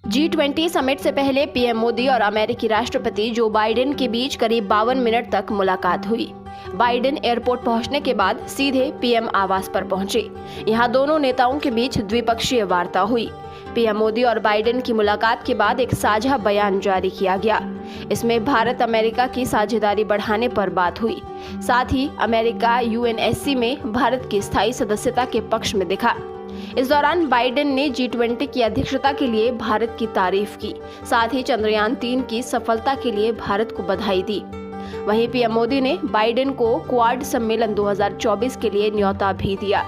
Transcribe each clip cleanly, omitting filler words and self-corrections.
G20 summit से पहले PM Modi और अमेरिकी राष्ट्रपति जो बाइडेन के बीच करीब 52 मिनट तक मुलाकात हुई। बाइडेन एयरपोर्ट पहुंचने के बाद सीधे पीएम आवास पर पहुंचे। यहां दोनों नेताओं के बीच द्विपक्षीय वार्ता हुई। पीएम मोदी और बाइडेन की मुलाकात के बाद एक साझा बयान जारी किया गया। इसमें भारत अमेरिका की साझेदारी बढ़ाने पर बात हुई। साथ ही अमेरिका यूएनएससी में भारत की स्थायी सदस्यता के पक्ष में दिखा। इस दौरान बाइडेन ने G20 की अध्यक्षता के लिए भारत की तारीफ की। साथ ही चंद्रयान 3 की सफलता के लिए भारत को बधाई दी। वहीं पीएम मोदी ने बाइडेन को क्वाड सम्मेलन 2024 के लिए न्योता भी दिया।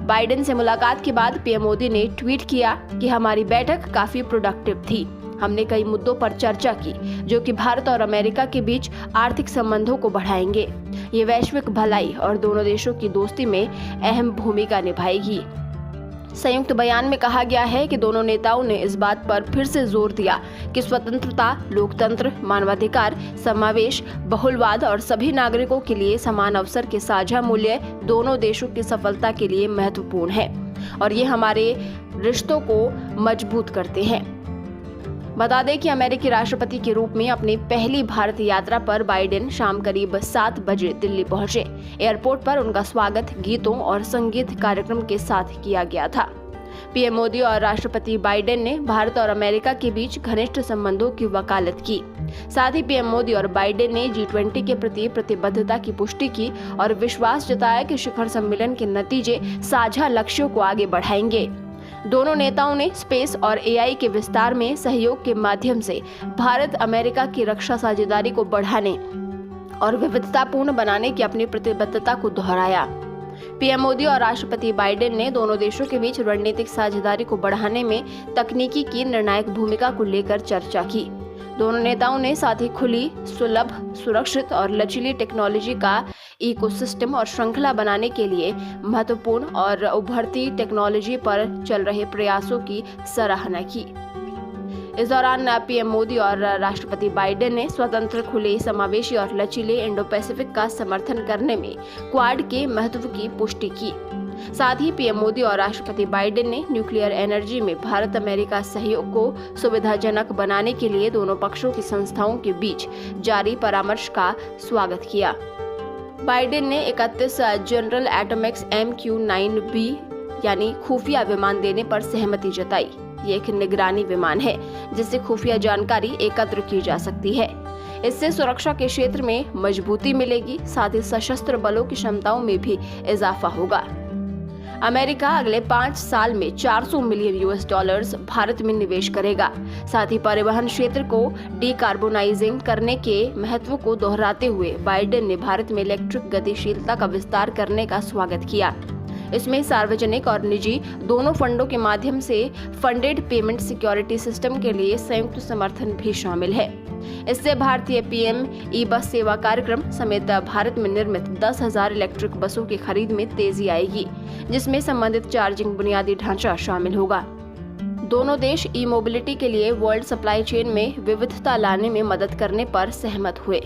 बाइडेन से मुलाकात के बाद पीएम मोदी ने ट्वीट किया कि हमारी बैठक काफी प्रोडक्टिव थी। हमने कई मुद्दों पर चर्चा की जो कि भारत और अमेरिका के बीच आर्थिक संबंधों को बढ़ाएंगे। ये वैश्विक भलाई और दोनों देशों की दोस्ती में अहम भूमिका निभाएगी। संयुक्त बयान में कहा गया है कि दोनों नेताओं ने इस बात पर फिर से जोर दिया कि स्वतंत्रता, लोकतंत्र, मानवाधिकार, समावेश, बहुलवाद और सभी नागरिकों के लिए समान अवसर के साझा मूल्य दोनों देशों की सफलता के लिए महत्वपूर्ण है और ये हमारे रिश्तों को मजबूत करते हैं। बता दें कि अमेरिकी राष्ट्रपति के रूप में अपनी पहली भारत यात्रा पर बाइडेन शाम करीब 7 बजे दिल्ली पहुंचे। एयरपोर्ट पर उनका स्वागत गीतों और संगीत कार्यक्रम के साथ किया गया था। पीएम मोदी और राष्ट्रपति बाइडेन ने भारत और अमेरिका के बीच घनिष्ठ संबंधों की वकालत की। साथ ही पीएम मोदी और बाइडेन ने G20 के प्रति प्रतिबद्धता की पुष्टि की और विश्वास जताया कि शिखर सम्मेलन के नतीजे साझा लक्ष्यों को आगे बढ़ाएंगे। दोनों नेताओं ने स्पेस और एआई के विस्तार में सहयोग के माध्यम से भारत अमेरिका की रक्षा साझेदारी को बढ़ाने और विविधतापूर्ण बनाने की अपनी प्रतिबद्धता को दोहराया। पीएम मोदी और राष्ट्रपति बाइडेन ने दोनों देशों के बीच रणनीतिक साझेदारी को बढ़ाने में तकनीकी की निर्णायक भूमिका को लेकर चर्चा की। दोनों नेताओं ने साथ ही खुली, सुलभ, सुरक्षित और लचीली टेक्नोलॉजी का इकोसिस्टम और श्रृंखला बनाने के लिए महत्वपूर्ण और उभरती टेक्नोलॉजी पर चल रहे प्रयासों की सराहना की। इस दौरान पीएम मोदी और राष्ट्रपति बाइडेन ने स्वतंत्र, खुले, समावेशी और लचीले इंडो पैसिफिक का समर्थन करने में क्वाड के महत्व की पुष्टि की। साथ ही पीएम मोदी और राष्ट्रपति बाइडेन ने न्यूक्लियर एनर्जी में भारत अमेरिका सहयोग को सुविधाजनक बनाने के लिए दोनों पक्षों की संस्थाओं के बीच जारी परामर्श का स्वागत किया। बाइडेन ने 31 जनरल एटॉमिक्स MQ-9B यानी खुफिया विमान देने पर सहमति जताई। ये एक निगरानी विमान है जिससे खुफिया जानकारी एकत्र की जा सकती है। इससे सुरक्षा के क्षेत्र में मजबूती मिलेगी। साथ ही सशस्त्र बलों की क्षमताओं में भी इजाफा होगा। अमेरिका अगले 5 साल में $400 मिलियन भारत में निवेश करेगा। साथ ही परिवहन क्षेत्र को डीकार्बोनाइजिंग करने के महत्व को दोहराते हुए बाइडेन ने भारत में इलेक्ट्रिक गतिशीलता का विस्तार करने का स्वागत किया। इसमें सार्वजनिक और निजी दोनों फंडों के माध्यम से फंडेड पेमेंट सिक्योरिटी सिस्टम के लिए संयुक्त समर्थन भी शामिल है। इससे भारतीय पीएम ई बस सेवा कार्यक्रम समेत भारत में निर्मित 10,000 इलेक्ट्रिक बसों की खरीद में तेजी आएगी, जिसमें संबंधित चार्जिंग बुनियादी ढांचा शामिल होगा। दोनों देश ई मोबिलिटी के लिए वर्ल्ड सप्लाई चेन में विविधता लाने में मदद करने पर सहमत हुए।